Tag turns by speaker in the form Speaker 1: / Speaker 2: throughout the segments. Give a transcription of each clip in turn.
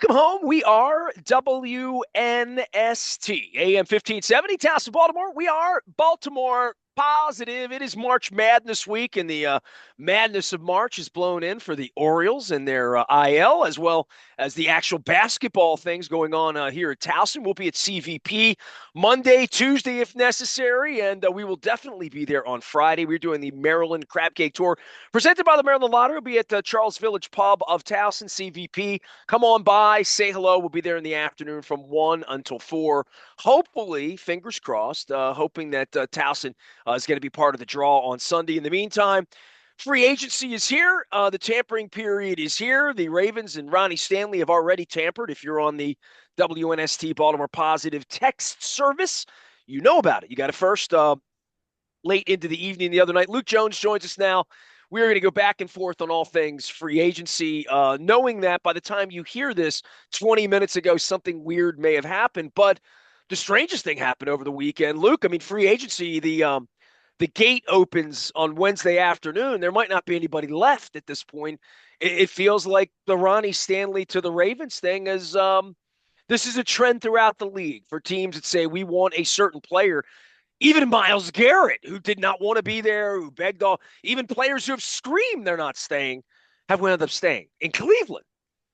Speaker 1: Welcome home. We are WNST, AM 1570, Towson, Baltimore. We are Baltimore positive. It is March Madness week, and the madness of March is blown in for the Orioles and their IL, as well as the actual basketball things going on here at Towson. We'll be at CVP Monday, Tuesday, if necessary, and we will definitely be there on Friday. We're doing the Maryland Crab Cake Tour, presented by the Maryland Lottery. We'll be at the Charles Village Pub of Towson, CVP. Come on by, say hello. We'll be there in the afternoon from 1 until 4. Hopefully, fingers crossed, hoping that Towson is going to be part of the draw on Sunday. In the meantime, free agency is here. The tampering period is here. The Ravens and Ronnie Stanley have already tampered. If you're on the WNST Baltimore Positive text service, you know about it. You got it first late into the evening the other night. Luke Jones joins us now. We're going to go back and forth on all things free agency, knowing that by the time you hear this 20 minutes ago, something weird may have happened. But the strangest thing happened over the weekend. Luke, I mean, free agency, the gate opens on Wednesday afternoon. There might not be anybody left at this point. It feels like the Ronnie Stanley to the Ravens thing is this is a trend throughout the league for teams that say we want a certain player. Even Myles Garrett, who did not want to be there, who begged all, even players who have screamed they're not staying, have wound up staying in Cleveland.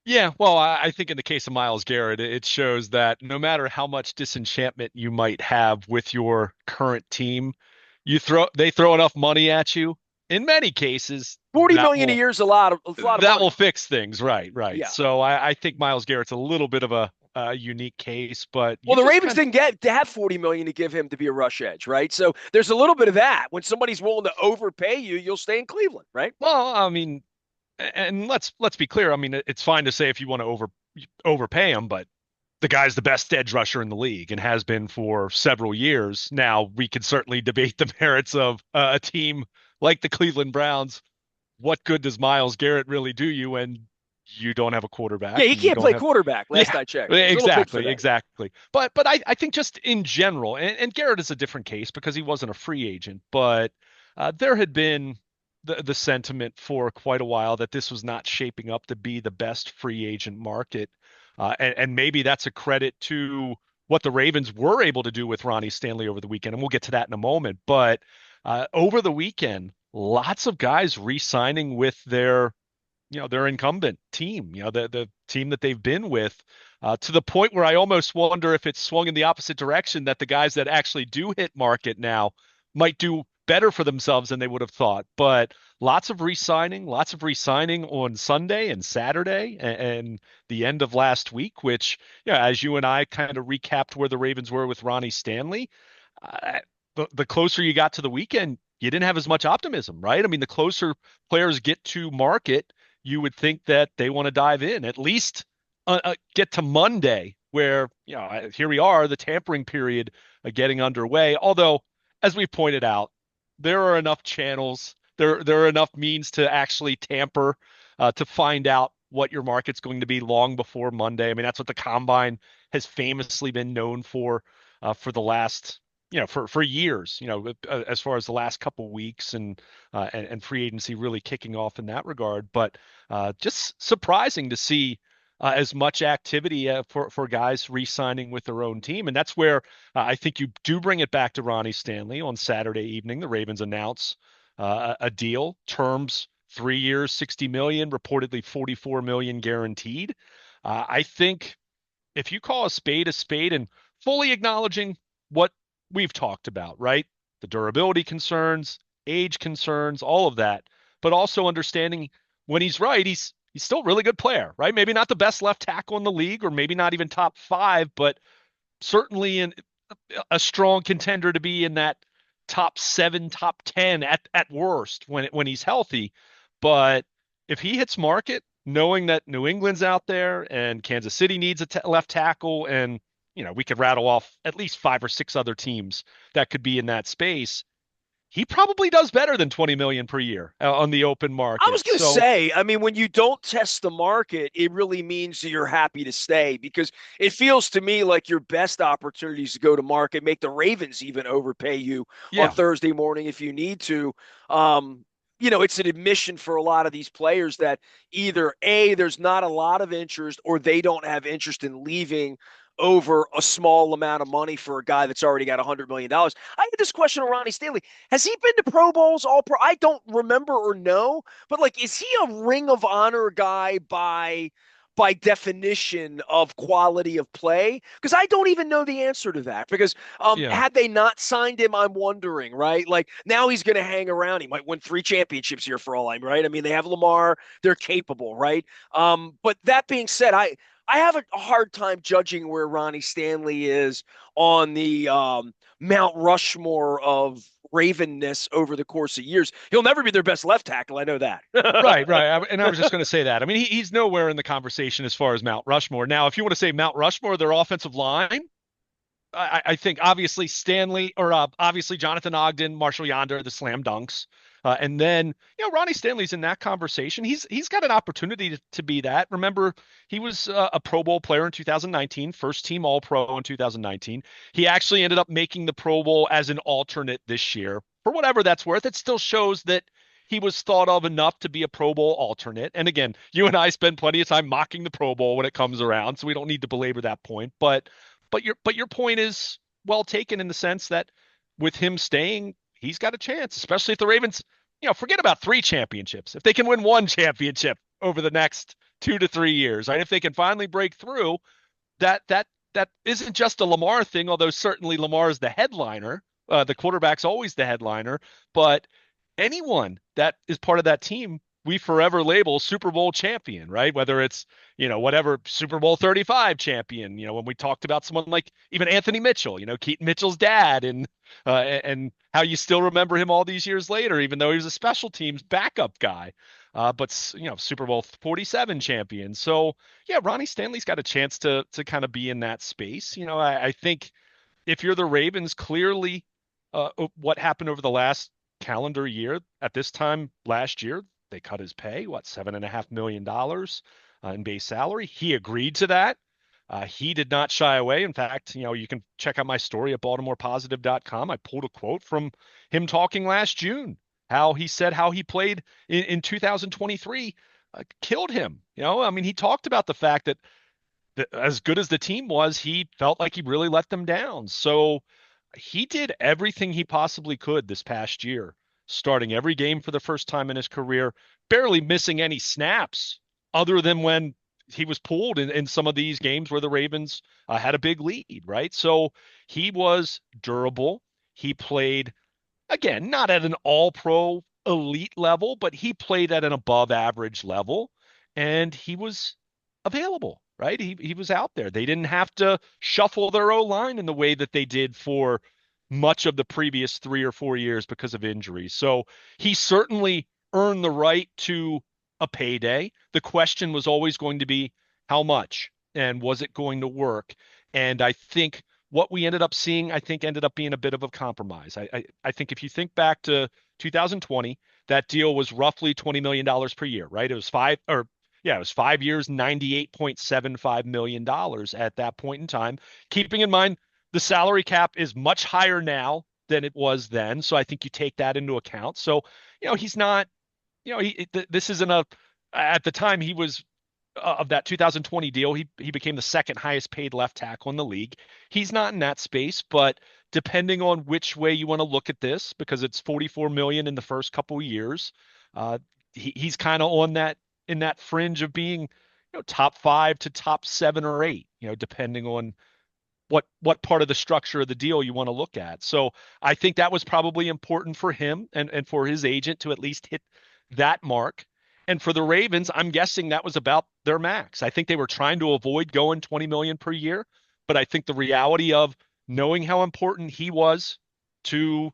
Speaker 2: Yeah, well, I think in the case of Myles Garrett, it shows that no matter how much disenchantment you might have with your current team, they throw enough money at you. In many cases,
Speaker 1: 40 million a year is a lot of
Speaker 2: that will
Speaker 1: money.
Speaker 2: fix things, right? Right.
Speaker 1: Yeah.
Speaker 2: So I think Myles Garrett's a little bit of a unique case, but
Speaker 1: Well,
Speaker 2: you
Speaker 1: the
Speaker 2: just
Speaker 1: Ravens
Speaker 2: kind of
Speaker 1: didn't get to have 40 million to give him to be a rush edge, right? So there's a little bit of that. When somebody's willing to overpay you, you'll stay in Cleveland, right?
Speaker 2: well, I mean, and let's be clear. I mean, it's fine to say if you want to overpay him, but the guy's the best edge rusher in the league and has been for several years. Now, we could certainly debate the merits of a team like the Cleveland Browns. What good does Myles Garrett really do you when you don't have a
Speaker 1: Yeah,
Speaker 2: quarterback
Speaker 1: he
Speaker 2: and you
Speaker 1: can't
Speaker 2: don't
Speaker 1: play
Speaker 2: have
Speaker 1: quarterback. Last
Speaker 2: yeah,
Speaker 1: I checked, he's a little big for
Speaker 2: exactly,
Speaker 1: that.
Speaker 2: exactly. But I think just in general, and Garrett is a different case because he wasn't a free agent, but there had been the sentiment for quite a while that this was not shaping up to be the best free agent market. And maybe that's a credit to what the Ravens were able to do with Ronnie Stanley over the weekend. And we'll get to that in a moment. But over the weekend, lots of guys re-signing with their incumbent team, the team that they've been with, to the point where I almost wonder if it's swung in the opposite direction, that the guys that actually do hit market now might do better for themselves than they would have thought. But lots of re-signing on Sunday and Saturday and the end of last week, which, yeah, as you and I kind of recapped where the Ravens were with Ronnie Stanley, uh, the closer you got to the weekend, you didn't have as much optimism, right? I mean, the closer players get to market, you would think that they want to dive in, at least get to Monday, where, here we are, the tampering period getting underway. Although, as we pointed out, there are enough channels, there are enough means to actually tamper, to find out what your market's going to be long before Monday. I mean, that's what the combine has famously been known for the last, for years, as far as the last couple weeks, and free agency really kicking off in that regard. But just surprising to see as much activity for guys re-signing with their own team. And that's where I think you do bring it back to Ronnie Stanley. On Saturday evening, the Ravens announce a deal, terms 3 years, 60 million, reportedly 44 million guaranteed. I think if you call a spade and fully acknowledging what we've talked about, right? The durability concerns, age concerns, all of that, but also understanding when he's right, he's still a really good player, right? Maybe not the best left tackle in the league, or maybe not even top five, but certainly a strong contender to be in that top seven, top 10 at worst when he's healthy. But if he hits market, knowing that New England's out there and Kansas City needs a left tackle, and we could rattle off at least five or six other teams that could be in that space, he probably does better than 20 million per year on the open
Speaker 1: I
Speaker 2: market.
Speaker 1: was going to
Speaker 2: So
Speaker 1: say, I mean, when you don't test the market, it really means that you're happy to stay, because it feels to me like your best opportunities to go to market, make the Ravens even overpay you on
Speaker 2: yeah,
Speaker 1: Thursday morning if you need to. Um, it's an admission for a lot of these players that either A, there's not a lot of interest, or they don't have interest in leaving over a small amount of money for a guy that's already got $100 million. I had this question on Ronnie Stanley. Has he been to Pro Bowls, all pro? I don't remember or know, but like, is he a Ring of Honor guy by definition of quality of play? Because I don't even know the answer to that. Because
Speaker 2: Yeah.
Speaker 1: had they not signed him, I'm wondering, right? Like now he's going to hang around. He might win 3 championships here for all I'm right. I mean, they have Lamar; they're capable, right? But that being said, I have a hard time judging where Ronnie Stanley is on the Mount Rushmore of Ravenness over the course of years. He'll never be their best left tackle. I know that.
Speaker 2: Right, right. And I was just going to say that. I mean, he's nowhere in the conversation as far as Mount Rushmore. Now, if you want to say Mount Rushmore, their offensive line, I think obviously Stanley or obviously Jonathan Ogden, Marshall Yonder, the slam dunks. And then, Ronnie Stanley's in that conversation. He's got an opportunity to be that. Remember, he was a Pro Bowl player in 2019, first team All Pro in 2019. He actually ended up making the Pro Bowl as an alternate this year. For whatever that's worth, it still shows that he was thought of enough to be a Pro Bowl alternate. And again, you and I spend plenty of time mocking the Pro Bowl when it comes around, so we don't need to belabor that point. But your point is well taken in the sense that with him staying, he's got a chance, especially if the Ravens, forget about 3 championships. If they can win 1 championship over the next 2 to 3 years, right? If they can finally break through, that isn't just a Lamar thing, although certainly Lamar is the headliner. The quarterback's always the headliner, but anyone that is part of that team, we forever label Super Bowl champion, right? Whether it's, whatever Super Bowl 35 champion, when we talked about someone like even Anthony Mitchell, Keaton Mitchell's dad, and how you still remember him all these years later, even though he was a special teams backup guy. But Super Bowl 47 champion. So yeah, Ronnie Stanley's got a chance to kind of be in that space. I think if you're the Ravens, clearly what happened over the last calendar year at this time last year, they cut his pay, what, $7.5 million in base salary. He agreed to that. He did not shy away. In fact, you can check out my story at BaltimorePositive.com. I pulled a quote from him talking last June, how he said how he played in 2023 killed him. I mean, he talked about the fact that as good as the team was, he felt like he really let them down. So he did everything he possibly could this past year, starting every game for the first time in his career, barely missing any snaps other than when he was pulled in some of these games where the Ravens had a big lead, right? So he was durable. He played, again, not at an all pro elite level, but he played at an above average level and he was available, right? He was out there. They didn't have to shuffle their O line in the way that they did for much of the previous 3 or 4 years because of injuries. So he certainly earned the right to a payday. The question was always going to be how much and was it going to work? And I think what we ended up seeing, I think ended up being a bit of a compromise. I think if you think back to 2020, that deal was roughly $20 million per year, right? It was it was 5 years, $98.75 million at that point in time. Keeping in mind, the salary cap is much higher now than it was then. So I think you take that into account. So, he's not, this isn't at the time he was of that 2020 deal, he became the second highest paid left tackle in the league. He's not in that space, but depending on which way you want to look at this, because it's 44 million in the first couple of years, he's kind of on that in that fringe of being, top 5 to top 7 or 8, depending on what part of the structure of the deal you want to look at. So I think that was probably important for him and for his agent to at least hit that mark. And for the Ravens, I'm guessing that was about their max. I think they were trying to avoid going 20 million per year, but I think the reality of knowing how important he was to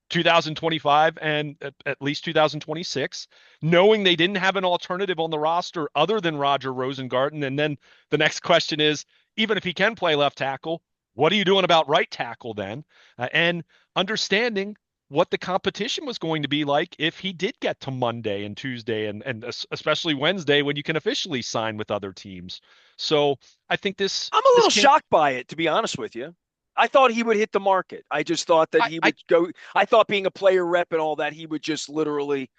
Speaker 2: 2025 and at least 2026, knowing they didn't have an alternative on the roster other than Roger Rosengarten. And then the next question is, even if he can play left tackle, what are you doing about right tackle then? And understanding what the competition was going to be like if he did get to Monday and Tuesday and especially Wednesday when you can officially sign with other teams. So I think this
Speaker 1: I'm a
Speaker 2: this
Speaker 1: little
Speaker 2: came.
Speaker 1: shocked by it, to be honest with you. I thought he would hit the market. I just thought that
Speaker 2: I,
Speaker 1: he
Speaker 2: I
Speaker 1: would go. I thought being a player rep and all that, he would just literally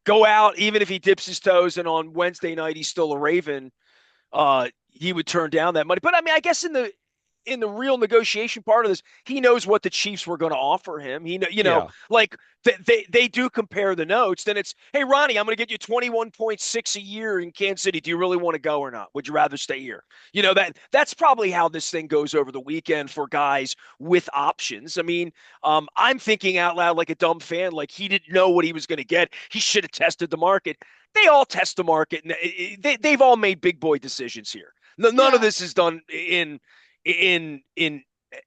Speaker 1: go out, even if he dips his toes and on Wednesday night he's still a Raven, he would turn down that money. But I mean, I guess in the real negotiation part of this, he knows what the Chiefs were going to offer him.
Speaker 2: Yeah.
Speaker 1: Like they do compare the notes. Then it's, hey Ronnie, I'm going to get you 21.6 a year in Kansas City. Do you really want to go or not? Would you rather stay here? That's probably how this thing goes over the weekend for guys with options. I mean, I'm thinking out loud like a dumb fan, like he didn't know what he was going to get. He should have tested the market. They all test the market, and they've all made big boy decisions here. None of
Speaker 2: Yeah.
Speaker 1: this is done in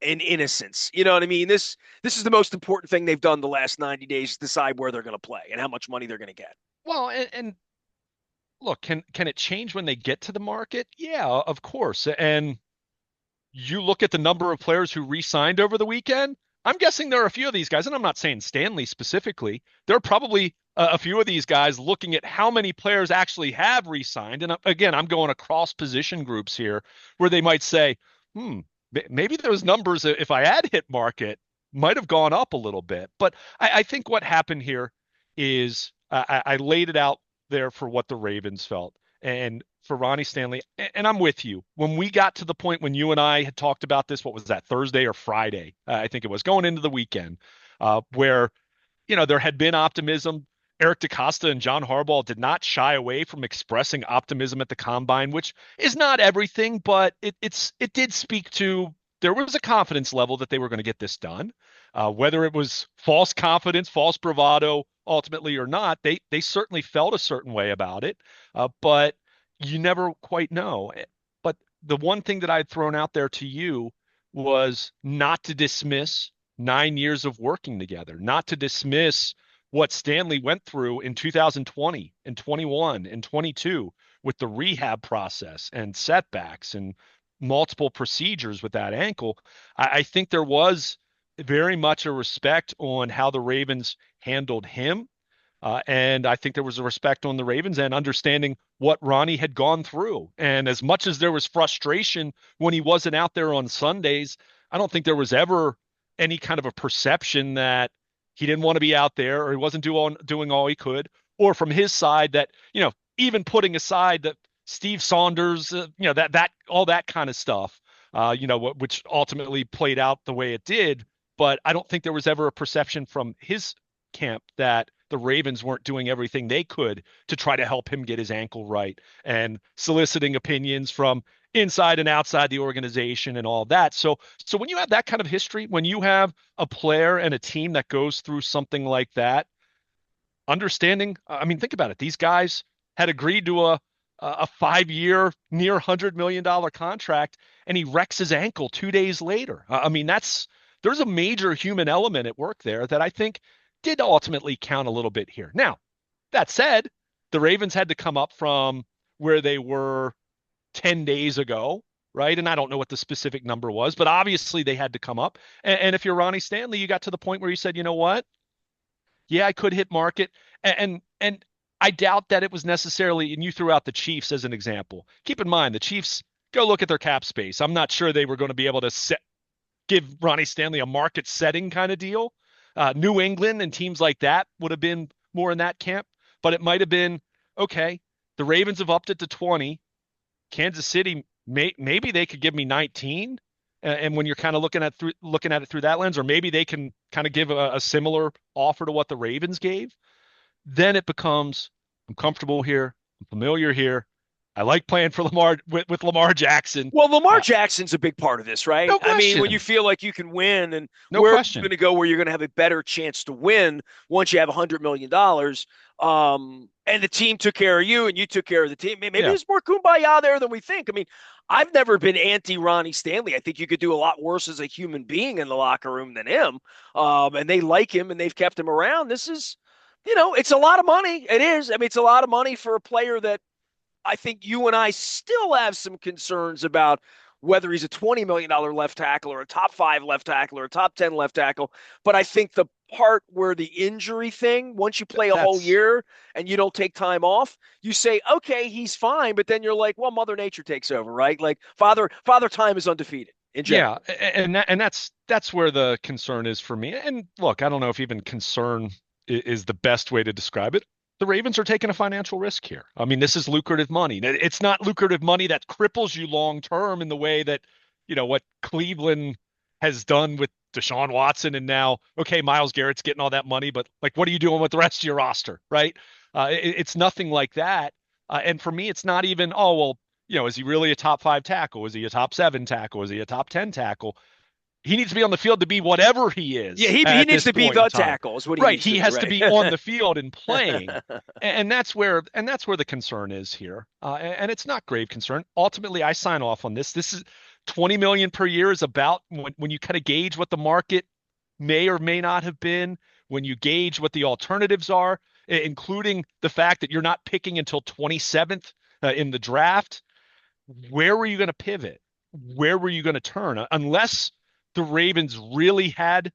Speaker 1: innocence. You know what I mean? This is the most important thing they've done the last 90 days: decide where they're going to play and how much money they're going to get.
Speaker 2: Well, and look, can it change when they get to the market? Yeah, of course. And you look at the number of players who re-signed over the weekend. I'm guessing there are a few of these guys, and I'm not saying Stanley specifically. There are probably a few of these guys looking at how many players actually have re-signed. And again, I'm going across position groups here where they might say, maybe those numbers, if I had hit market, might have gone up a little bit. But I think what happened here is I laid it out there for what the Ravens felt. And for Ronnie Stanley, and I'm with you. When we got to the point when you and I had talked about this, what was that, Thursday or Friday? I think it was going into the weekend, where there had been optimism. Eric DeCosta and John Harbaugh did not shy away from expressing optimism at the combine, which is not everything, but it did speak to there was a confidence level that they were going to get this done. Whether it was false confidence, false bravado, ultimately or not, they certainly felt a certain way about it. But you never quite know. But the one thing that I had thrown out there to you was not to dismiss 9 years of working together, not to dismiss what Stanley went through in 2020 and 21 and 22 with the rehab process and setbacks and multiple procedures with that ankle. I think there was very much a respect on how the Ravens handled him. And I think there was a respect on the Ravens and understanding what Ronnie had gone through. And as much as there was frustration when he wasn't out there on Sundays, I don't think there was ever any kind of a perception that he didn't want to be out there or he wasn't doing all he could, or from his side that, even putting aside that Steve Saunders, that all that kind of stuff, which ultimately played out the way it did. But I don't think there was ever a perception from his camp that the Ravens weren't doing everything they could to try to help him get his ankle right and soliciting opinions from inside and outside the organization and all that. So when you have that kind of history, when you have a player and a team that goes through something like that, understanding, I mean, think about it. These guys had agreed to a 5-year, near $100 million contract, and he wrecks his ankle 2 days later. I mean, there's a major human element at work there that I think did ultimately count a little bit here. Now, that said, the Ravens had to come up from where they were 10 days ago, right? And I don't know what the specific number was, but obviously they had to come up. And if you're Ronnie Stanley, you got to the point where you said, you know what? Yeah, I could hit market. And I doubt that it was necessarily, and you threw out the Chiefs as an example. Keep in mind, the Chiefs, go look at their cap space. I'm not sure they were going to be able to give Ronnie Stanley a market setting kind of deal. New England and teams like that would have been more in that camp, but it might have been, okay, the Ravens have upped it to 20. Kansas City, maybe they could give me 19. And when you're kind of looking at it through that lens, or maybe they can kind of give a similar offer to what the Ravens gave, then it becomes, I'm comfortable here, I'm familiar here. I like playing for Lamar with Lamar Jackson.
Speaker 1: Well, Lamar Jackson's a big part of this, right?
Speaker 2: No
Speaker 1: I mean, when
Speaker 2: question.
Speaker 1: you feel like you can win, and
Speaker 2: No
Speaker 1: where are you going
Speaker 2: question.
Speaker 1: to go where you're going to have a better chance to win once you have $100 million? And the team took care of you, and you took care of the team. Maybe
Speaker 2: Yeah.
Speaker 1: there's more kumbaya there than we think. I mean, I've never been anti Ronnie Stanley. I think you could do a lot worse as a human being in the locker room than him. And they like him, and they've kept him around. This is, it's a lot of money. It is. I mean, it's a lot of money for a player that I think you and I still have some concerns about whether he's a $20 million left tackle or a top 5 left tackle or a top 10 left tackle. But I think the part where the injury thing, once you play a whole
Speaker 2: That's
Speaker 1: year and you don't take time off, you say, okay, he's fine. But then you're like, well, Mother Nature takes over, right? Like father time is undefeated in
Speaker 2: Yeah,
Speaker 1: general.
Speaker 2: and that's where the concern is for me. And look, I don't know if even concern is the best way to describe it. the Ravens are taking a financial risk here. I mean, this is lucrative money. It's not lucrative money that cripples you long term in the way that, what Cleveland has done with Deshaun Watson and now, okay, Myles Garrett's getting all that money, but like, what are you doing with the rest of your roster, right? It's nothing like that. And for me, it's not even, oh, well, is he really a top 5 tackle? Is he a top 7 tackle? Is he a top 10 tackle? He needs to be on the field to be whatever he
Speaker 1: Yeah,
Speaker 2: is
Speaker 1: he
Speaker 2: at
Speaker 1: needs
Speaker 2: this
Speaker 1: to be
Speaker 2: point in
Speaker 1: the
Speaker 2: time.
Speaker 1: tackle is what he
Speaker 2: Right.
Speaker 1: needs to
Speaker 2: He
Speaker 1: be,
Speaker 2: has to
Speaker 1: right?
Speaker 2: be on the field and playing. And that's where the concern is here. And it's not grave concern. Ultimately, I sign off on this. This is 20 million per year is about when you kind of gauge what the market may or may not have been, when you gauge what the alternatives are, including the fact that you're not picking until 27th in the draft. Where were you going to pivot? Where were you going to turn? Unless the Ravens really had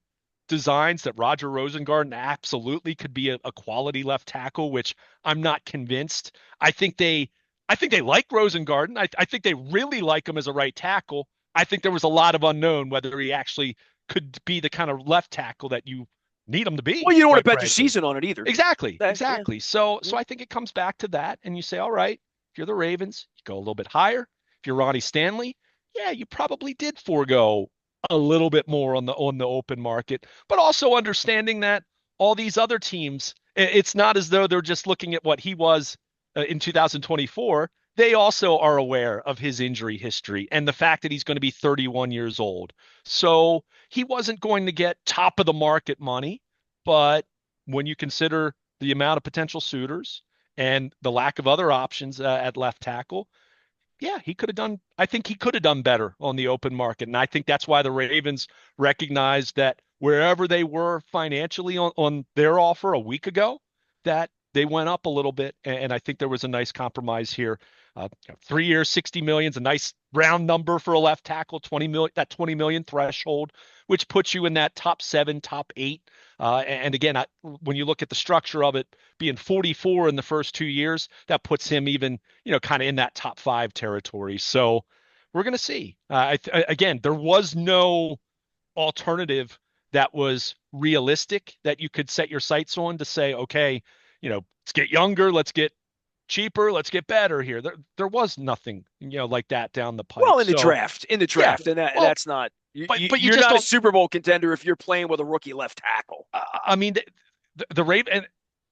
Speaker 2: designs that Roger Rosengarten absolutely could be a quality left tackle, which I'm not convinced. I think they I think they like Rosengarten. I think they really like him as a right tackle. I think there was a lot of unknown whether he actually could be the kind of left tackle that you need him to
Speaker 1: Well,
Speaker 2: be,
Speaker 1: you don't want to
Speaker 2: quite
Speaker 1: bet your
Speaker 2: frankly.
Speaker 1: season on it either.
Speaker 2: Exactly,
Speaker 1: Yeah.
Speaker 2: exactly. So I think it comes back to that, and you say, all right, if you're the Ravens, you go a little bit higher. If you're Ronnie Stanley, yeah, you probably did forego a little bit more on the open market, but also understanding that all these other teams, it's not as though they're just looking at what he was in 2024. They also are aware of his injury history and the fact that he's going to be 31 years old. So he wasn't going to get top of the market money, but when you consider the amount of potential suitors and the lack of other options at left tackle, yeah, he could have done. I think he could have done better on the open market, and I think that's why the Ravens recognized that wherever they were financially on their offer a week ago, that they went up a little bit, and I think there was a nice compromise here. 3 years, 60 million is a nice round number for a left tackle. 20 million, that 20 million threshold, which puts you in that top 7, top 8. And again, when you look at the structure of it, being 44 in the first 2 years, that puts him even kind of in that top 5 territory. So we're going to see. Again, there was no alternative that was realistic that you could set your sights on to say, okay, let's get younger, let's get cheaper, let's get better here. There was nothing, like that down the
Speaker 1: Well,
Speaker 2: pike.
Speaker 1: in the
Speaker 2: So
Speaker 1: draft,
Speaker 2: yeah,
Speaker 1: and
Speaker 2: well,
Speaker 1: that's not
Speaker 2: but you
Speaker 1: you're
Speaker 2: just
Speaker 1: not a
Speaker 2: don't.
Speaker 1: Super Bowl contender if you're playing with a rookie left tackle.
Speaker 2: I mean, the Raven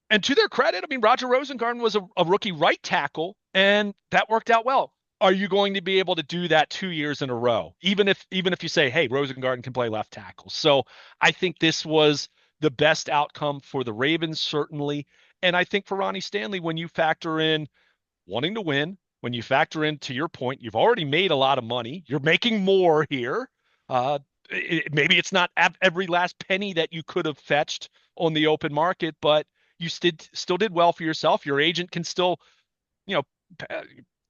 Speaker 2: and to their credit, I mean, Roger Rosengarten was a rookie right tackle, and that worked out well. Are you going to be able to do that 2 years in a row? Even if you say, hey, Rosengarten can play left tackle. So I think this was the best outcome for the Ravens, certainly. And I think for Ronnie Stanley, when you factor in wanting to win, when you factor in, to your point, you've already made a lot of money. You're making more here. Maybe it's not every last penny that you could have fetched on the open market, but you still did well for yourself. Your agent can still, you know,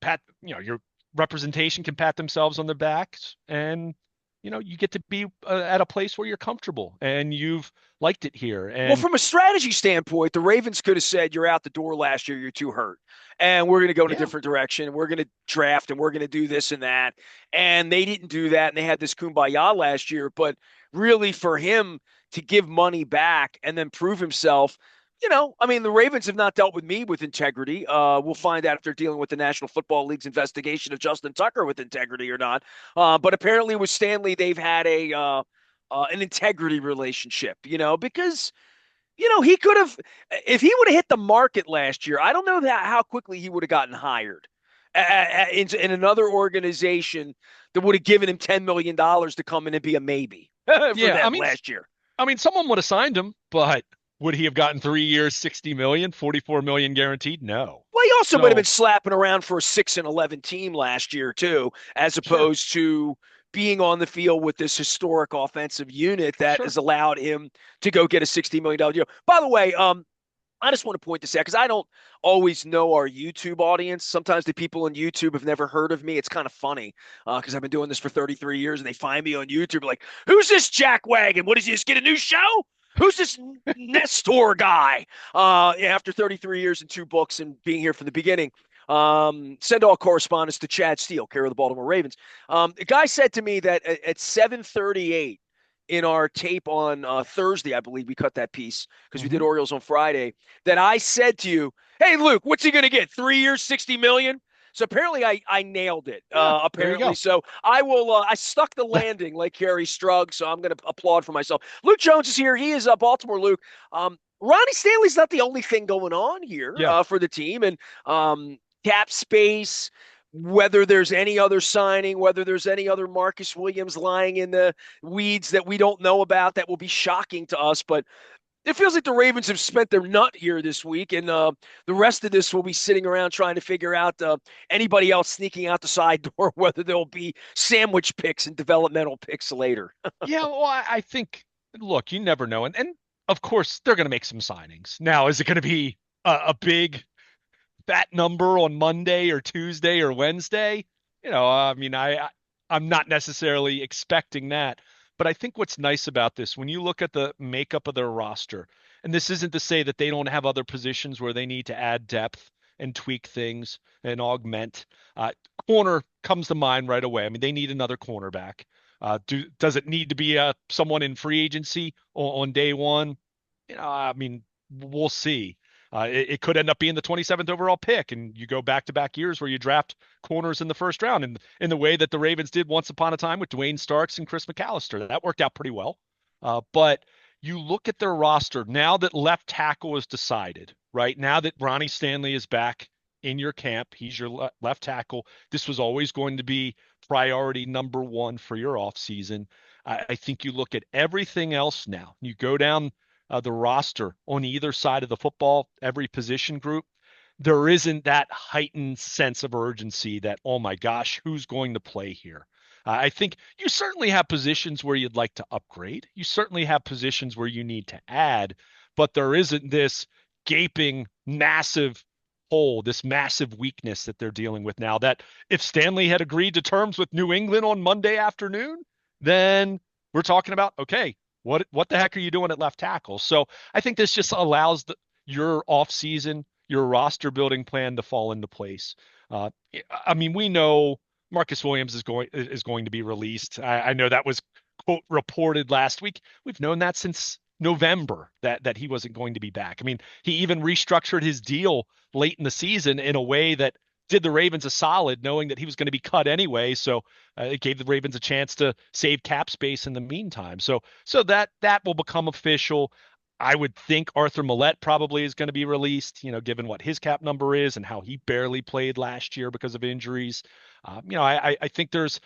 Speaker 2: pat, your representation can pat themselves on the backs, and you get to be at a place where you're comfortable and you've liked it here.
Speaker 1: Well,
Speaker 2: And
Speaker 1: from a strategy standpoint, the Ravens could have said, "You're out the door last year. You're too hurt, and we're going to go in a
Speaker 2: yeah,
Speaker 1: different direction. We're going to draft, and we're going to do this and that." And they didn't do that, and they had this kumbaya last year. But really, for him to give money back and then prove himself, I mean, the Ravens have not dealt with me with integrity. We'll find out if they're dealing with the National Football League's investigation of Justin Tucker with integrity or not. But apparently, with Stanley, they've had an integrity relationship. Because he could have, if he would have hit the market last year, I don't know how quickly he would have gotten hired in another organization that would have given him $10 million to come in and be a maybe for
Speaker 2: yeah.
Speaker 1: them last year.
Speaker 2: I mean, someone would have signed him, but would he have gotten 3 years, 60 million, 44 million guaranteed? No.
Speaker 1: Well, he also might have been
Speaker 2: So
Speaker 1: slapping around for a 6-11 team last year, too, as
Speaker 2: sure,
Speaker 1: opposed to being on the field with this historic offensive unit that
Speaker 2: sure.
Speaker 1: has allowed him to go get a $60 million deal. By the way, I just want to point this out because I don't always know our YouTube audience. Sometimes the people on YouTube have never heard of me. It's kind of funny because I've been doing this for 33 years and they find me on YouTube like, who's this Jack Wagon? What does he just get a new show? Who's this Nestor guy? After 33 years and 2 books and being here from the beginning, send all correspondence to Chad Steele, care of the Baltimore Ravens. The guy said to me that at 7:38 in our tape on Thursday. I believe we cut that piece because we did
Speaker 2: Hmm.
Speaker 1: Orioles on Friday. That I said to you, "Hey, Luke, what's he going to get? 3 years, 60 million." So apparently, I nailed it.
Speaker 2: Yeah, there you
Speaker 1: Apparently,
Speaker 2: go.
Speaker 1: so I will. I stuck the landing like Harry Strug. So I'm going to applaud for myself. Luke Jones is here. He is Baltimore. Luke. Ronnie Stanley's not the only thing going on here
Speaker 2: Yeah.
Speaker 1: for the team, and cap space, whether there's any other signing, whether there's any other Marcus Williams lying in the weeds that we don't know about that will be shocking to us. But it feels like the Ravens have spent their nut here this week, and the rest of this will be sitting around trying to figure out anybody else sneaking out the side door, whether there'll be sandwich picks and developmental picks later.
Speaker 2: Yeah, well, I think, look, you never know. And of course, they're going to make some signings. Now, is it going to be a big fat number on Monday or Tuesday or Wednesday? I mean, I'm not necessarily expecting that. But I think what's nice about this, when you look at the makeup of their roster, and this isn't to say that they don't have other positions where they need to add depth and tweak things and augment. Uh, Corner comes to mind right away. I mean, they need another cornerback. Does it need to be someone in free agency on day one? I mean, we'll see. It could end up being the 27th overall pick, and you go back-to-back years where you draft corners in the first round, and in the way that the Ravens did once upon a time with Dwayne Starks and Chris McAllister. That worked out pretty well. But you look at their roster now that left tackle is decided, right? Now that Ronnie Stanley is back in your camp, he's your left tackle. This was always going to be priority number one for your offseason. I think you look at everything else now. You go down the roster on either side of the football, every position group, there isn't that heightened sense of urgency that, oh my gosh, who's going to play here? I think you certainly have positions where you'd like to upgrade. You certainly have positions where you need to add, but there isn't this gaping, massive hole, this massive weakness that they're dealing with now. That if Stanley had agreed to terms with New England on Monday afternoon, then we're talking about, okay, what the heck are you doing at left tackle? So I think this just allows your offseason, your roster building plan to fall into place. Uh, I mean, we know Marcus Williams is going to be released. I know that was quote reported last week. We've known that since November that he wasn't going to be back. I mean, he even restructured his deal late in the season in a way that did the Ravens a solid, knowing that he was going to be cut anyway. So it gave the Ravens a chance to save cap space in the meantime. So that will become official. I would think Arthur Millette probably is going to be released, given what his cap number is and how he barely played last year because of injuries. I think there's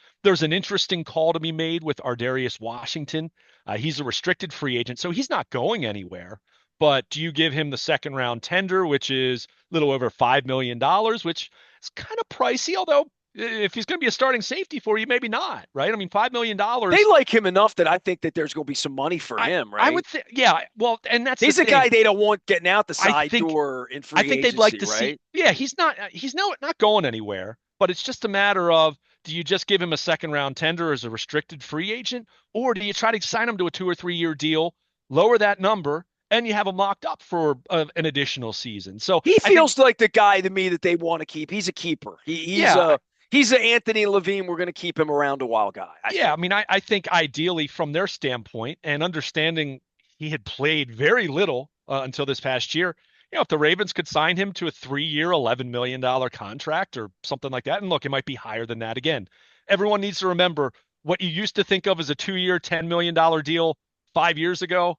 Speaker 2: an interesting call to be made with Ardarius Washington. He's a restricted free agent, so he's not going anywhere. But do you give him the second round tender, which is a little over $5 million, which is kind of pricey, although if he's going to be a starting safety for you, maybe not, right? I mean,
Speaker 1: They
Speaker 2: $5 million.
Speaker 1: like him enough that I think that there's going to be some money for
Speaker 2: I
Speaker 1: him,
Speaker 2: I
Speaker 1: right?
Speaker 2: would say, yeah. Well, and that's the
Speaker 1: He's a
Speaker 2: thing.
Speaker 1: guy they don't want getting out the
Speaker 2: I
Speaker 1: side
Speaker 2: think
Speaker 1: door in
Speaker 2: I
Speaker 1: free
Speaker 2: think they'd like
Speaker 1: agency,
Speaker 2: to see.
Speaker 1: right?
Speaker 2: Yeah, he's not going anywhere. But it's just a matter of, do you just give him a second round tender as a restricted free agent, or do you try to sign him to a 2 or 3 year deal, lower that number, and you have him locked up for an additional season? So
Speaker 1: He
Speaker 2: I think,
Speaker 1: feels like the guy to me that they want to keep. He's a keeper.
Speaker 2: yeah,
Speaker 1: He's a Anthony Levine. We're going to keep him around a while guy, I
Speaker 2: yeah. I
Speaker 1: think.
Speaker 2: mean, I think ideally from their standpoint and understanding he had played very little until this past year. If the Ravens could sign him to a 3 year, $11 million contract or something like that, and look, it might be higher than that again. Everyone needs to remember what you used to think of as a 2 year, $10 million deal 5 years ago.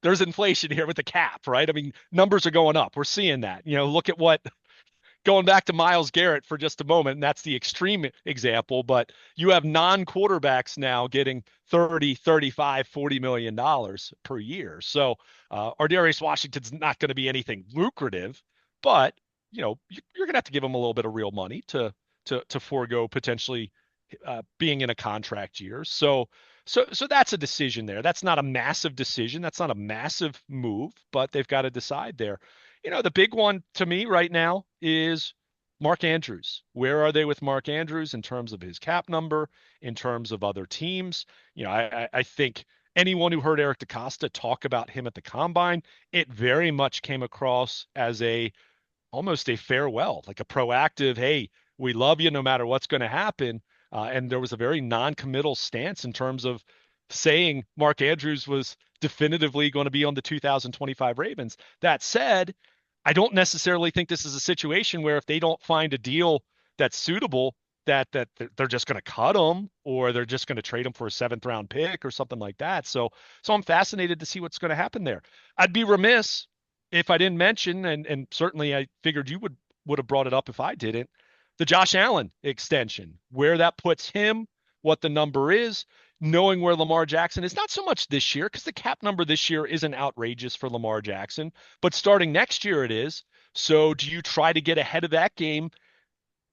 Speaker 2: There's inflation here with the cap, right? I mean, numbers are going up. We're seeing that. Look at what going back to Myles Garrett for just a moment, and that's the extreme example, but you have non-quarterbacks now getting 30, 35, $40 million per year. So Ardarius Washington's not going to be anything lucrative, but you're going to have to give him a little bit of real money to forego potentially being in a contract year. So that's a decision there. That's not a massive decision. That's not a massive move, but they've got to decide there. The big one to me right now is Mark Andrews. Where are they with Mark Andrews in terms of his cap number, in terms of other teams? I think anyone who heard Eric DeCosta talk about him at the combine, it very much came across as almost a farewell, like a proactive, hey, we love you no matter what's going to happen. And there was a very non-committal stance in terms of saying Mark Andrews was definitively going to be on the 2025 Ravens. That said, I don't necessarily think this is a situation where if they don't find a deal that's suitable, that they're just going to cut him or they're just going to trade him for a seventh round pick or something like that. So I'm fascinated to see what's going to happen there. I'd be remiss if I didn't mention, and certainly I figured you would have brought it up if I didn't, the Josh Allen extension, where that puts him, what the number is, knowing where Lamar Jackson is, not so much this year, because the cap number this year isn't outrageous for Lamar Jackson, but starting next year it is. So do you try to get ahead of that game,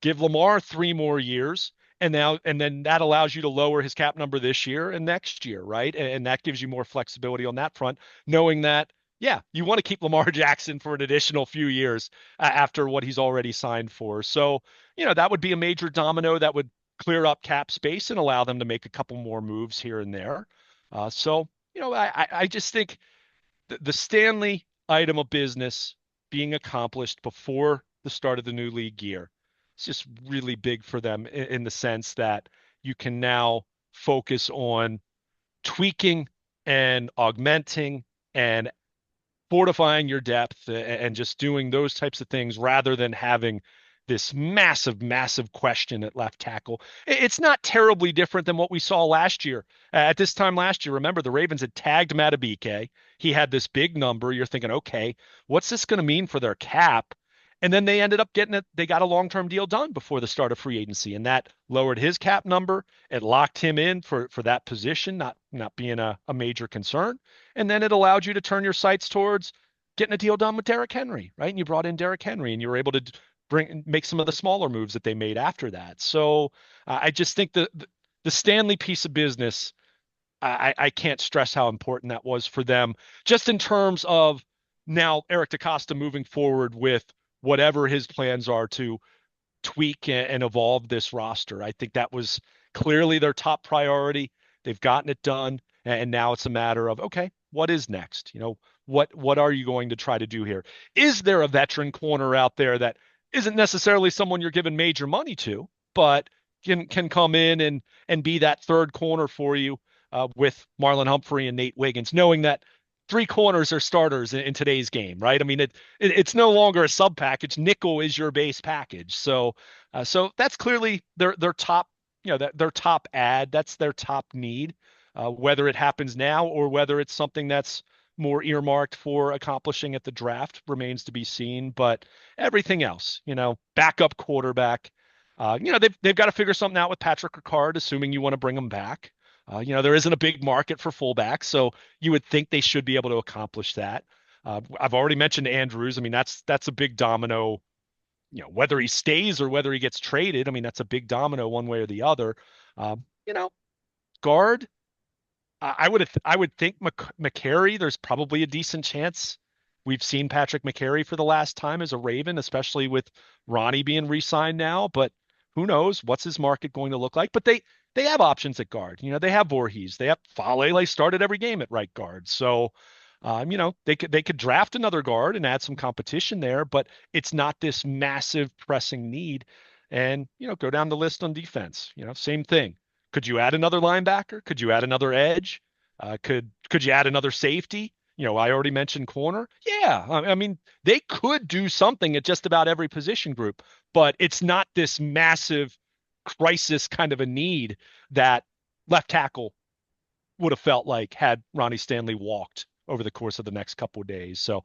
Speaker 2: give Lamar 3 more years, and then that allows you to lower his cap number this year and next year, right? And that gives you more flexibility on that front, knowing that, yeah, you want to keep Lamar Jackson for an additional few years after what he's already signed for. So, that would be a major domino that would clear up cap space and allow them to make a couple more moves here and there. So, I just think the Stanley item of business being accomplished before the start of the new league year. It's just really big for them in the sense that you can now focus on tweaking and augmenting and fortifying your depth and just doing those types of things rather than having this massive, massive question at left tackle. It's not terribly different than what we saw last year. At this time last year, remember the Ravens had tagged Matabike. He had this big number. You're thinking, okay, what's this going to mean for their cap? And then they ended up getting it. They got a long-term deal done before the start of free agency, and that lowered his cap number. It locked him in for that position, not being a major concern. And then it allowed you to turn your sights towards getting a deal done with Derrick Henry, right? And you brought in Derrick Henry, and you were able to make some of the smaller moves that they made after that. So I just think the Stanley piece of business, I can't stress how important that was for them, just in terms of now Eric DaCosta moving forward with whatever his plans are to tweak and evolve this roster. I think that was clearly their top priority. They've gotten it done, and now it's a matter of, okay, what is next? What are you going to try to do here? Is there a veteran corner out there that isn't necessarily someone you're giving major money to, but can come in and be that third corner for you with Marlon Humphrey and Nate Wiggins, knowing that three corners are starters in today's game, right? I mean, it's no longer a sub package. Nickel is your base package. So that's clearly their top, their top ad. That's their top need. Whether it happens now or whether it's something that's more earmarked for accomplishing at the draft remains to be seen. But everything else, backup quarterback, they've got to figure something out with Patrick Ricard, assuming you want to bring him back. There isn't a big market for fullbacks, so you would think they should be able to accomplish that. I've already mentioned Andrews. I mean, that's a big domino. Whether he stays or whether he gets traded, I mean, that's a big domino one way or the other. Um, you know, Guard. I would think McCary. There's probably a decent chance. We've seen Patrick McCary for the last time as a Raven, especially with Ronnie being re-signed now. But who knows? What's his market going to look like? But they have options at guard. They have Voorhees. They have Falele started every game at right guard. So, they could draft another guard and add some competition there. But it's not this massive pressing need. And go down the list on defense. Same thing. Could you add another linebacker? Could you add another edge? Could you add another safety? I already mentioned corner. Yeah, I mean, they could do something at just about every position group, but it's not this massive crisis kind of a need that left tackle would have felt like had Ronnie Stanley walked over the course of the next couple of days. So,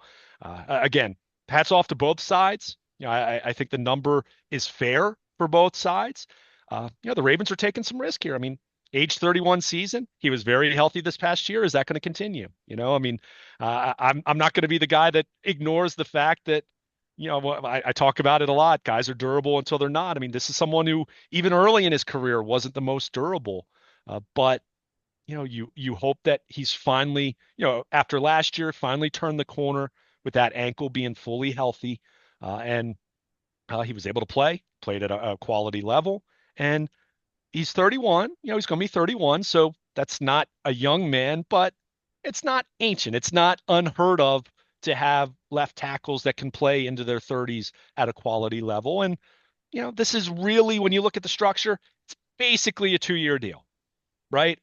Speaker 2: again, hats off to both sides. I think the number is fair for both sides. The Ravens are taking some risk here. I mean, age 31 season, he was very healthy this past year. Is that going to continue? I mean, I'm not going to be the guy that ignores the fact that, I talk about it a lot. Guys are durable until they're not. I mean, this is someone who even early in his career wasn't the most durable, but you hope that he's finally, after last year, finally turned the corner with that ankle being fully healthy, and he was able to played at a quality level. And he's 31, he's going to be 31. So that's not a young man, but it's not ancient. It's not unheard of to have left tackles that can play into their 30s at a quality level. And, this is really, when you look at the structure, it's basically a 2-year deal, right?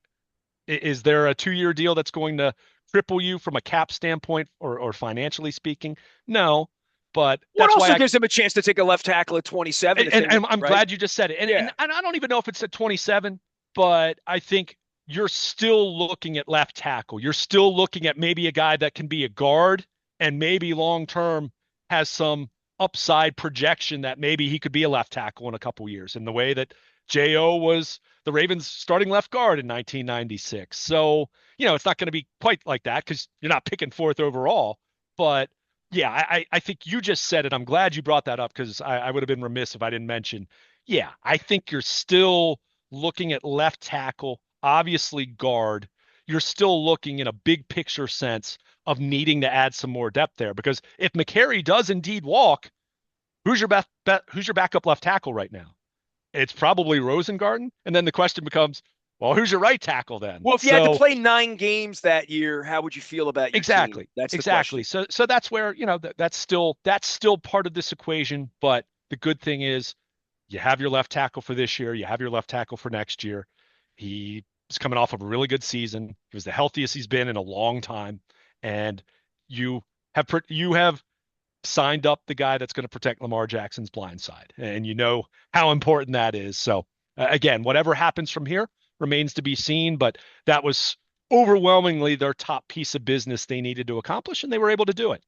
Speaker 2: Is there a 2-year deal that's going to cripple you from a cap standpoint or financially speaking? No, but
Speaker 1: Well, it
Speaker 2: that's why
Speaker 1: also gives them a chance to take a left tackle at 27 if they want,
Speaker 2: and I'm
Speaker 1: right?
Speaker 2: glad you just said it.
Speaker 1: Yeah.
Speaker 2: And I don't even know if it's at 27, but I think you're still looking at left tackle. You're still looking at maybe a guy that can be a guard and maybe long term has some upside projection that maybe he could be a left tackle in a couple years in the way that J.O. was the Ravens starting left guard in 1996. So, it's not going to be quite like that because you're not picking fourth overall, but yeah, I think you just said it. I'm glad you brought that up because I would have been remiss if I didn't mention. Yeah, I think you're still looking at left tackle, obviously guard. You're still looking in a big picture sense of needing to add some more depth there because if McCary does indeed walk, who's your backup left tackle right now? It's probably Rosengarten, and then the question becomes, well, who's your right tackle then?
Speaker 1: Well, if you had to
Speaker 2: So
Speaker 1: play 9 games that year, how would you feel about your team?
Speaker 2: exactly.
Speaker 1: That's the
Speaker 2: Exactly.
Speaker 1: question.
Speaker 2: So that's where, that's still part of this equation, but the good thing is you have your left tackle for this year, you have your left tackle for next year. He is coming off of a really good season. He was the healthiest he's been in a long time, and you have signed up the guy that's going to protect Lamar Jackson's blind side, and you know how important that is. So again, whatever happens from here remains to be seen, but that was overwhelmingly their top piece of business they needed to accomplish, and they were able to do it.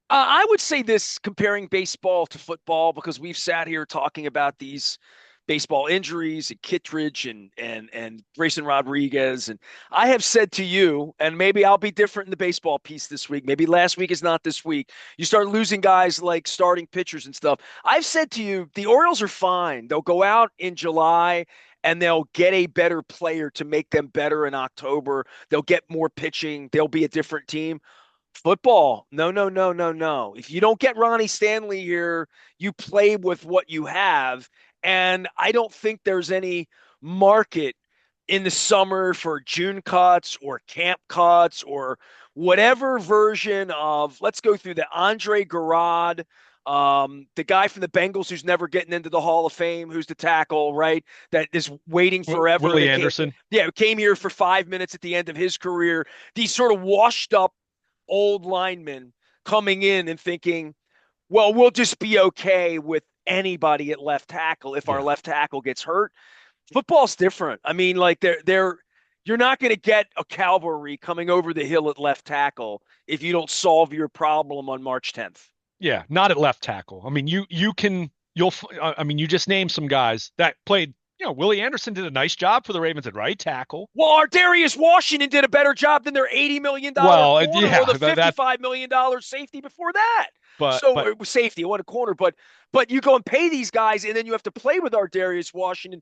Speaker 1: I would say this comparing baseball to football because we've sat here talking about these baseball injuries and Kittredge and Grayson Rodriguez. And I have said to you, and maybe I'll be different in the baseball piece this week. Maybe last week is not this week. You start losing guys like starting pitchers and stuff. I've said to you, the Orioles are fine. They'll go out in July and they'll get a better player to make them better in October. They'll get more pitching. They'll be a different team. Football, no, no, no, no, no. If you don't get Ronnie Stanley here, you play with what you have. And I don't think there's any market in the summer for June cuts or camp cuts or whatever version of, let's go through the Andre Garrod, the guy from the Bengals who's never getting into the Hall of Fame, who's the tackle, right? That is waiting forever.
Speaker 2: Willie
Speaker 1: That came,
Speaker 2: Anderson.
Speaker 1: yeah, came here for 5 minutes at the end of his career. These sort of washed up old linemen coming in and thinking, well, we'll just be okay with anybody at left tackle if our
Speaker 2: Yeah.
Speaker 1: left tackle gets hurt. Football's different. I mean, like you're not going to get a cavalry coming over the hill at left tackle if you don't solve your problem on March 10th.
Speaker 2: Yeah, not at left tackle. I mean, I mean, you just named some guys that played. Willie Anderson did a nice job for the Ravens at right tackle.
Speaker 1: Well, our Darius Washington did a better job than their $80 million
Speaker 2: Well,
Speaker 1: corner or
Speaker 2: yeah,
Speaker 1: the $55 million safety before that. So
Speaker 2: but
Speaker 1: it was safety, it wasn't a corner, but you go and pay these guys, and then you have to play with our Darius Washington.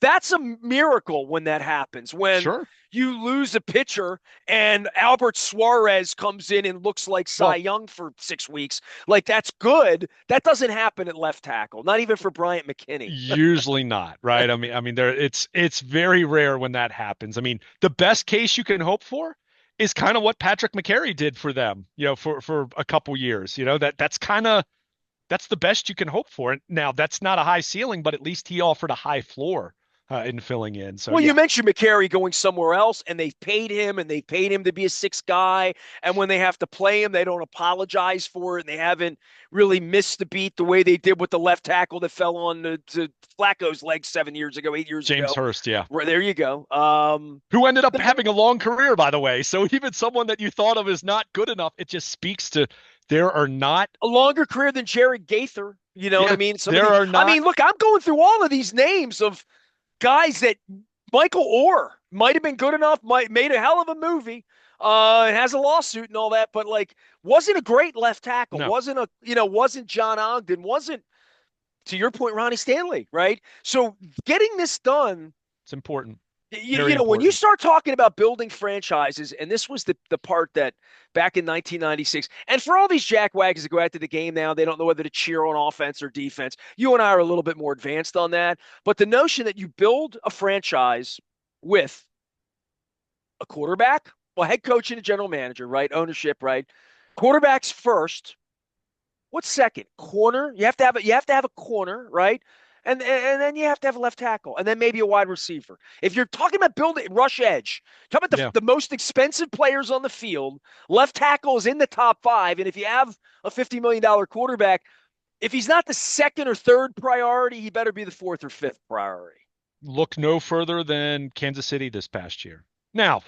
Speaker 1: That's a miracle when that happens. When
Speaker 2: sure.
Speaker 1: you lose a pitcher and Albert Suarez comes in and looks like Cy
Speaker 2: Well,
Speaker 1: Young for 6 weeks, like that's good. That doesn't happen at left tackle, not even for Bryant McKinney.
Speaker 2: usually not, right? I mean, it's very rare when that happens. I mean, the best case you can hope for is kind of what Patrick McCary did for them, for a couple years. That's the best you can hope for. And now that's not a high ceiling, but at least he offered a high floor in filling in. So
Speaker 1: Well, you
Speaker 2: yeah,
Speaker 1: mentioned McCary going somewhere else, and they paid him to be a sixth guy. And when they have to play him, they don't apologize for it, and they haven't really missed the beat the way they did with the left tackle that fell on to Flacco's leg 7 years ago, 8 years
Speaker 2: James
Speaker 1: ago.
Speaker 2: Hurst, yeah,
Speaker 1: Right there, you go.
Speaker 2: who ended up having a long career, by the way. So even someone that you thought of as not good enough, it just speaks to there are not,
Speaker 1: a longer career than Jared Gaither. You know what I
Speaker 2: yeah,
Speaker 1: mean?
Speaker 2: there are
Speaker 1: I
Speaker 2: not.
Speaker 1: mean, look, I'm going through all of these names of guys that Michael Orr might have been good enough, might made a hell of a movie, has a lawsuit and all that, but like wasn't a great left tackle,
Speaker 2: No,
Speaker 1: wasn't John Ogden, wasn't to your point Ronnie Stanley, right? So getting this done,
Speaker 2: it's important,
Speaker 1: you,
Speaker 2: very
Speaker 1: you know, when you
Speaker 2: important.
Speaker 1: start talking about building franchises, and this was the part that back in 1996, and for all these jackwagons that go out to the game now, they don't know whether to cheer on offense or defense. You and I are a little bit more advanced on that. But the notion that you build a franchise with a quarterback, well, head coach and a general manager, right? Ownership, right? Quarterbacks first. What's second? Corner. You have to have a corner, right? and then you have to have a left tackle, and then maybe a wide receiver. If you're talking about building rush edge, talk about
Speaker 2: Yeah.
Speaker 1: the most expensive players on the field. Left tackle is in the top five, and if you have a $50 million quarterback, if he's not the second or third priority, he better be the fourth or fifth priority.
Speaker 2: Look no further than Kansas City this past year. Now,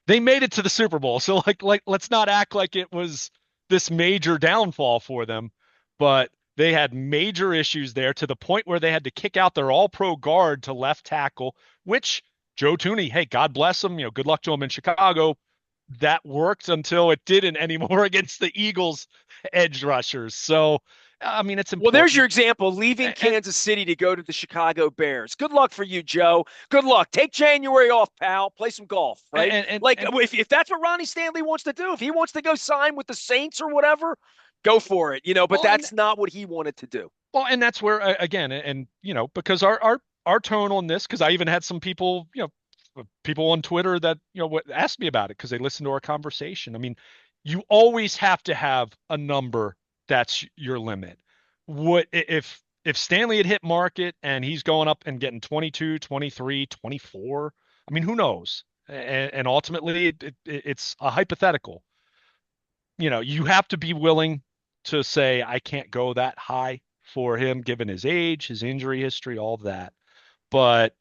Speaker 2: they made it to the Super Bowl, so let's not act like it was this major downfall for them, but they had major issues there to the point where they had to kick out their all-pro guard to left tackle, which Joe Tooney, hey, God bless him, good luck to him in Chicago. That worked until it didn't anymore against the Eagles edge rushers. So, I mean, it's
Speaker 1: Well, there's your
Speaker 2: important.
Speaker 1: example, leaving
Speaker 2: And
Speaker 1: Kansas City to go to the Chicago Bears. Good luck for you, Joe. Good luck. Take January off, pal. Play some golf, right? Like,
Speaker 2: and
Speaker 1: if that's what Ronnie Stanley wants to do, if he wants to go sign with the Saints or whatever, go for it, but
Speaker 2: well, and
Speaker 1: that's not what he wanted to do.
Speaker 2: Well, and that's where again, and because our tone on this, because I even had some people, people on Twitter that what asked me about it because they listened to our conversation. I mean, you always have to have a number that's your limit. What if Stanley had hit market and he's going up and getting 22, 23, 24? I mean, who knows? And ultimately, it's a hypothetical. You have to be willing to say, I can't go that high for him, given his age, his injury history, all of that. But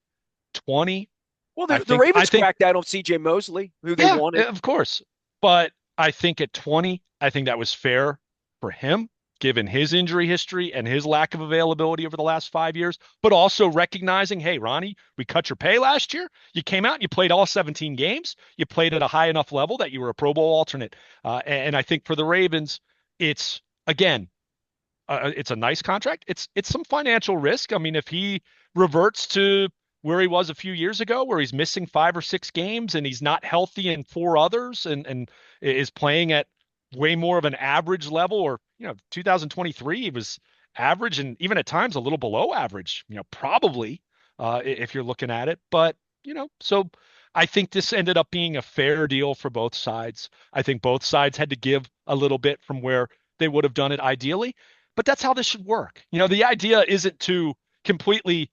Speaker 2: 20,
Speaker 1: Well,
Speaker 2: I
Speaker 1: the
Speaker 2: think, I
Speaker 1: Ravens
Speaker 2: think,
Speaker 1: cracked out on C.J. Mosley, who they
Speaker 2: yeah,
Speaker 1: wanted.
Speaker 2: of course. But I think at 20, I think that was fair for him, given his injury history and his lack of availability over the last 5 years, but also recognizing, hey, Ronnie, we cut your pay last year. You came out and you played all 17 games. You played at a high enough level that you were a Pro Bowl alternate. And I think for the Ravens, it's, again, it's a nice contract. It's some financial risk. I mean, if he reverts to where he was a few years ago, where he's missing 5 or 6 games and he's not healthy in four others, and is playing at way more of an average level, or 2023 he was average and even at times a little below average. Probably if you're looking at it, but so. I think this ended up being a fair deal for both sides. I think both sides had to give a little bit from where they would have done it ideally. But that's how this should work. The idea isn't to completely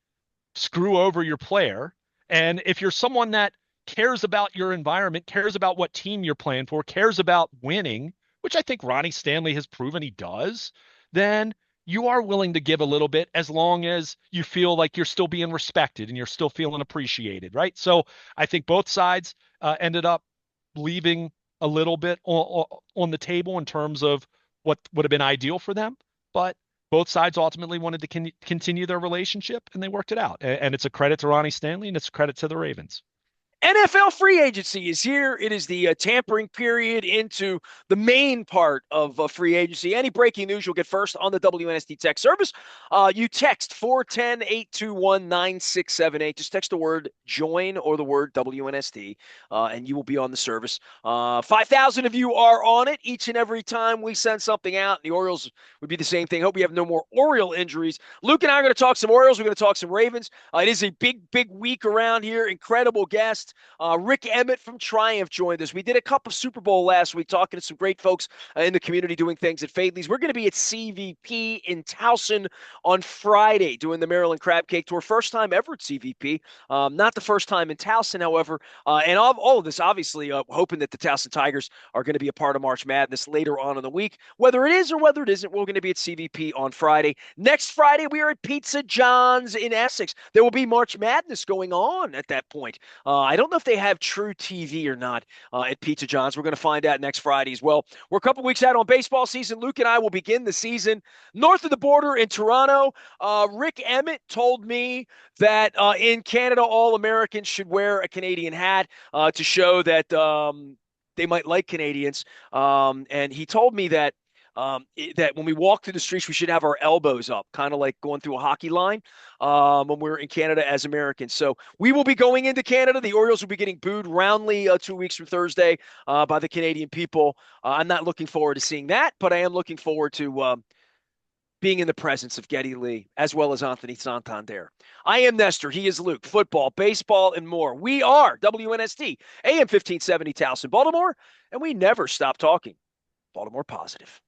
Speaker 2: screw over your player. And if you're someone that cares about your environment, cares about what team you're playing for, cares about winning, which I think Ronnie Stanley has proven he does, then you are willing to give a little bit as long as you feel like you're still being respected and you're still feeling appreciated, right? So I think both sides ended up leaving a little bit on the table in terms of what would have been ideal for them. But both sides ultimately wanted to continue their relationship, and they worked it out. And it's a credit to Ronnie Stanley, and it's a credit to the Ravens.
Speaker 1: NFL free agency is here. It is the tampering period into the main part of free agency. Any breaking news you'll get first on the WNST text service. You text 410-821-9678. Just text the word join or the word WNST, and you will be on the service. 5,000 of you are on it each and every time we send something out. The Orioles would be the same thing. Hope we have no more Oriole injuries. Luke and I are going to talk some Orioles. We're going to talk some Ravens. It is a big, big week around here. Incredible guest. Rick Emmett from Triumph joined us. We did a cup of Super Bowl last week, talking to some great folks in the community doing things at Fadley's. We're going to be at CVP in Towson on Friday doing the Maryland Crab Cake Tour. First time ever at CVP. Not the first time in Towson, however. And all of this, obviously, hoping that the Towson Tigers are going to be a part of March Madness later on in the week. Whether it is or whether it isn't, we're going to be at CVP on Friday. Next Friday, we are at Pizza John's in Essex. There will be March Madness going on at that point. I don't know if they have true TV or not at Pizza John's. We're going to find out next Friday as well. We're a couple weeks out on baseball season. Luke and I will begin the season north of the border in Toronto. Rick Emmett told me that in Canada, all Americans should wear a Canadian hat to show that they might like Canadians. And he told me that that when we walk through the streets, we should have our elbows up, kind of like going through a hockey line when we're in Canada as Americans. So we will be going into Canada. The Orioles will be getting booed roundly 2 weeks from Thursday by the Canadian people. I'm not looking forward to seeing that, but I am looking forward to being in the presence of Geddy Lee as well as Anthony Santander. I am Nestor. He is Luke. Football, baseball, and more. We are WNST, AM 1570 Towson, Baltimore, and we never stop talking Baltimore positive.